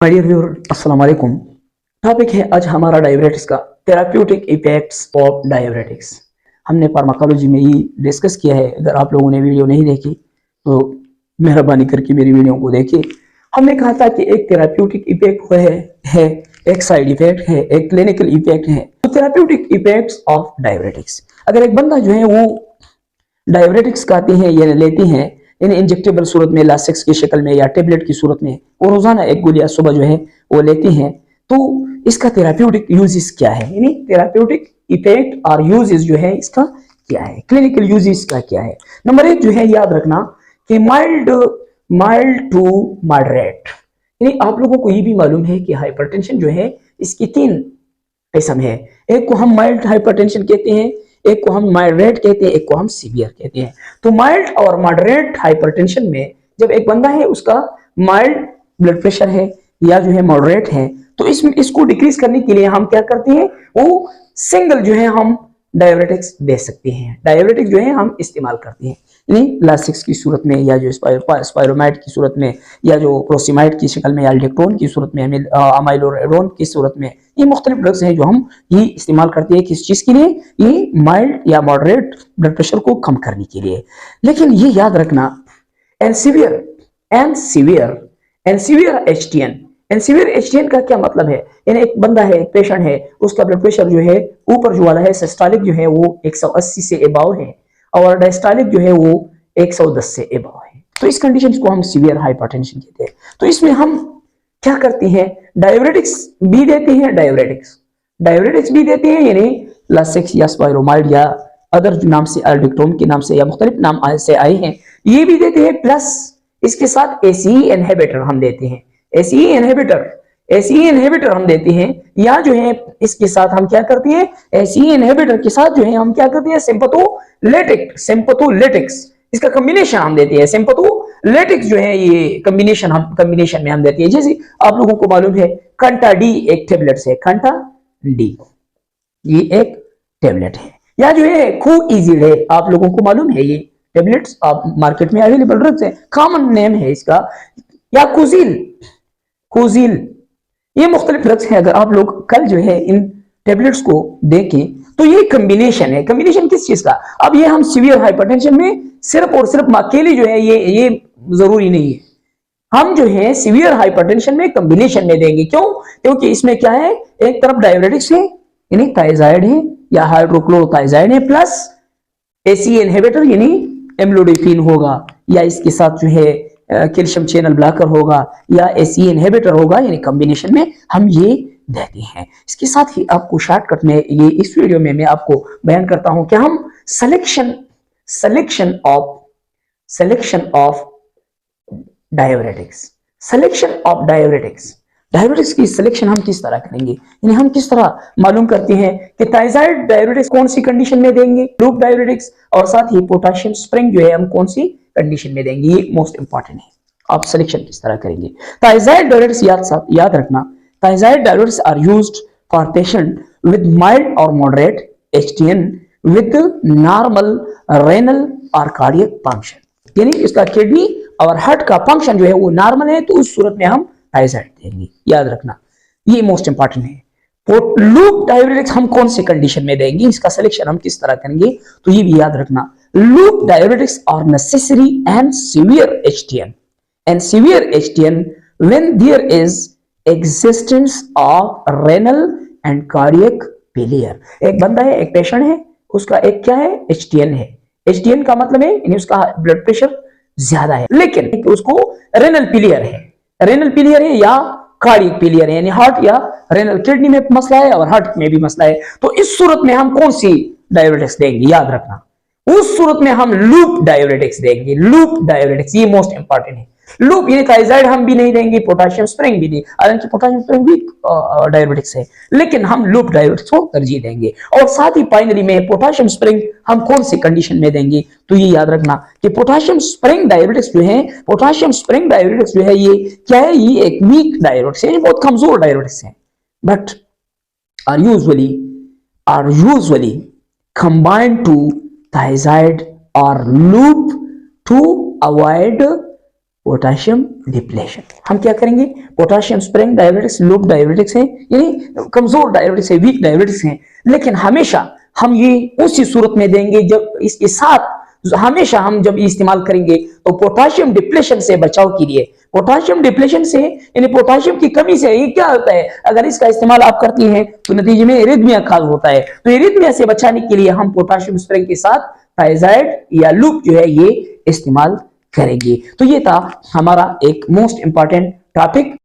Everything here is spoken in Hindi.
माय डियर व्यूअर, अस्सलाम वालेकुम। टॉपिक है आज हमारा डायबिटीज का थेराप्यूटिक इफेक्ट्स ऑफ डायबिटीज। हमने फार्माकोलॉजी में ही डिस्कस किया है। अगर आप लोगों ने वीडियो नहीं देखी तो मेहरबानी करके मेरी वीडियो को देखिए। हमने कहा था कि एक थेराप्यूटिक इफेक्ट है एक साइड इफेक्ट है, एक क्लिनिकल इफेक्ट है। तो थेराप्यूटिक इफेक्ट्स ऑफ डायबिटीज, अगर एक बंदा जो है वो डायबिटिक्स खाते हैं या लेते हैं इन इंजेक्टेबल सूरत में, लासिक्स की शक्ल में या टेबलेट की सूरत में, वो रोजाना एक गोलियां सुबह जो है वो लेते हैं, तो इसका थेराप्यूटिक यूजेस क्या है, यानी थेराप्यूटिक इफेक्ट और यूजेस जो है इसका क्या है, क्लिनिकल यूजेस का क्या है। नंबर एक जो है याद रखना कि माइल्ड माइल्ड टू मॉडरेट, यानी आप लोगों को ये भी मालूम है कि हाइपरटेंशन जो है इसकी तीन किस्म है। एक को हम माइल्ड हाइपरटेंशन कहते हैं, एक को हम मॉडरेट कहते हैं, एक को हम सीवियर कहते हैं। तो माइल्ड और मॉडरेट हाइपरटेंशन में जब एक बंदा है उसका माइल्ड ब्लड प्रेशर है या जो है मॉडरेट है, तो इसको डिक्रीज करने के लिए हम क्या करते हैं, वो सिंगल जो है हम डायबिटिक्स दे सकते हैं, डायबिटिक्स जो है हम इस्तेमाल करते हैं, यानी लासिक्स की सूरत में या जो स्पायरोमाइड की सूरत में या जो प्रोसिमाइड की शक्ल में या अल्डेक्टोन की सूरत में, अमाइलोरेडोन की सूरत में, ये मुख्तलिफ ड्रग्स हैं जो हम ये इस्तेमाल करते हैं। किस चीज के लिए? ये माइल्ड या मॉडरेट ब्लड प्रेशर को कम करने के लिए। लेकिन ये याद रखना एंड सीवियर एचटीएन का क्या मतलब है? यानी एक बंदा है, एक पेशेंट है, उसका ब्लड प्रेशर जो है ऊपर जो वाला है सिस्टोलिक जो है वो 180 से अबव है और डायस्टोलिक जो है वो 110 से अबव है। तो इस कंडीशन को हम सीवियर हाइपरटेंशन कहते हैं। तो इसमें हम क्या करते हैं, डायबिटिक्स भी देते हैं, डायबिटिक्स भी देते हैं, यानी लासिक्स या स्पायरोमाइड या अदर नाम से अल्डेक्टोन के नाम से या मुख्तलिफ नाम से आए हैं, ये भी देते हैं। प्लस इसके साथ एसीई इनहिबिटर हम देते हैं, एसीई इनहिबिटर हम देते हैं, या जो है इसके साथ हम क्या करते हैं, एसीई इनहिबिटर के साथ जो है हम क्या करते हैं, सिंपैथोलिटिक्स इसका कॉम्बिनेशन हम देते हैं। सिंपैथोलिटिक्स जो है ये कॉम्बिनेशन में हम देते हैं। जैसे आप लोगों को मालूम है कंटा डी एक टेबलेट है, कंटा डी ये एक टेबलेट है, या जो है कोइजिड है, आप लोगों को मालूम है ये टेबलेट्स आप मार्केट में अवेलेबल ड्रग्स है, कॉमन नेम है इसका, या कोजील, ये मुख्तलिफ ड्रग्स है। अगर आप लोग कल जो है इन टेबलेट्स को देखें तो ये कॉम्बिनेशन है। कॉम्बिनेशन किस चीज का? अब ये हम सीवियर हाइपरटेंशन में सिर्फ और सिर्फ अकेले जो है ये जरूरी नहीं है, हम जो है सीवियर हाइपरटेंशन में कॉम्बिनेशन में देंगे। क्यों? क्योंकि इसमें क्या है, एक तरफ डायबिटिक्स है यानी थायजाइड है या हाइड्रोक्लोरोथायजाइड है, प्लस एसी इनहिबिटर यानी एम्लोडिफिन होगा, या इसके साथ जो है कैल्शियम चैनल ब्लॉकर होगा या एसी इनहिबिटर होगा, यानी कॉम्बिनेशन में हम ये देते हैं। इसके साथ ही आपको शॉर्टकट में ये इस वीडियो में मैं आपको बयान करता हूं कि हम सिलेक्शन ऑफ डायबिटिक्स की सिलेक्शन हम किस तरह करेंगे, यानी हम किस तरह मालूम करते हैं कि थायराइड डायबिटिक्स कौन सी कंडीशन में देंगे, लूप डायबिटिक्स, और साथ ही पोटेशियम स्प्रिंग जो है हम कौन सी कंडीशन में देंगे, ये मोस्ट इंपॉर्टेंट है। आप सिलेक्शन किस तरह करेंगे। थायराइड डायबिटिक्स याद रखना, thiazide diuretics are used for patient with mild और moderate HTN with normal renal और कार्डियक फंक्शन, यानी इसका किडनी और हार्ट का फंक्शन जो है वो नॉर्मल है, तो उस सूरत में हम थायराइड देंगे। याद रखना ये मोस्ट इंपॉर्टेंट है। लूप डायबिटिक्स हम कौन से कंडीशन में देंगे, इसका सिलेक्शन हम किस तरह करेंगे, तो ये भी याद रखना। Loop diabetics are necessary and severe HTN when there is existence of renal and cardiac failure. एक बंदा है, एक पेशेंट है, उसका एक क्या है, एचटीएन है। एचटीएन का मतलब है यानी उसका ब्लड प्रेशर ज्यादा है, लेकिन उसको रेनल फेलियर है या कार्डियक फेलियर है, यानी हार्ट या रेनल किडनी में मसला है और हार्ट में भी मसला है। तो इस सूरत में हम कौन सी डायबिटिक्स देंगे, याद रखना, उस सूरत में हम लूप डायबिटिक्स देंगे। लूप डायबिटिक्स ये मोस्ट इंपॉर्टेंट है। लूप यानी थायराइड हम भी नहीं देंगे, पोटेशियम स्प्रिंग भी नहीं, हालांकि पोटेशियम स्प्रिंग भी डायबिटिक्स है, लेकिन हम लूप डायबिटिक्स को तरजीह देंगे। और साथ ही फाइनली में पोटेशियम स्प्रिंग हम कौन सी कंडीशन में देंगे, तो ये याद रखना कि पोटेशियम स्प्रिंग डायबिटिक्स जो है ये क्या है, ये एक वीक डायबिटिक्स है, बहुत कमजोर डायबिटिक्स है, but are usually combined to thiazide or loop to avoid potassium depletion. हम क्या करेंगे, potassium sparing diuretics loop diuretics है, यानी कमजोर डायबिटिक्स है, वीक डायबिटिक्स है, लेकिन हमेशा हम ये उसी सूरत में देंगे जब इसके साथ हमेशा हम जब इस्तेमाल करेंगे तो पोटाशियम डिप्लेशन से बचाव के लिए, पोटाशियम डिप्लेशन से यानी पोटाशियम की कमी से ये क्या होता है, अगर इसका इस्तेमाल आप करती हैं तो नतीजे में एरिथमिया खास होता है। तो एरिथमिया से बचाने के लिए हम पोटाशियम स्प्रिंग के साथ थायजाइड या लूप जो है ये इस्तेमाल करेंगे। तो ये था हमारा एक मोस्ट इंपॉर्टेंट टॉपिक।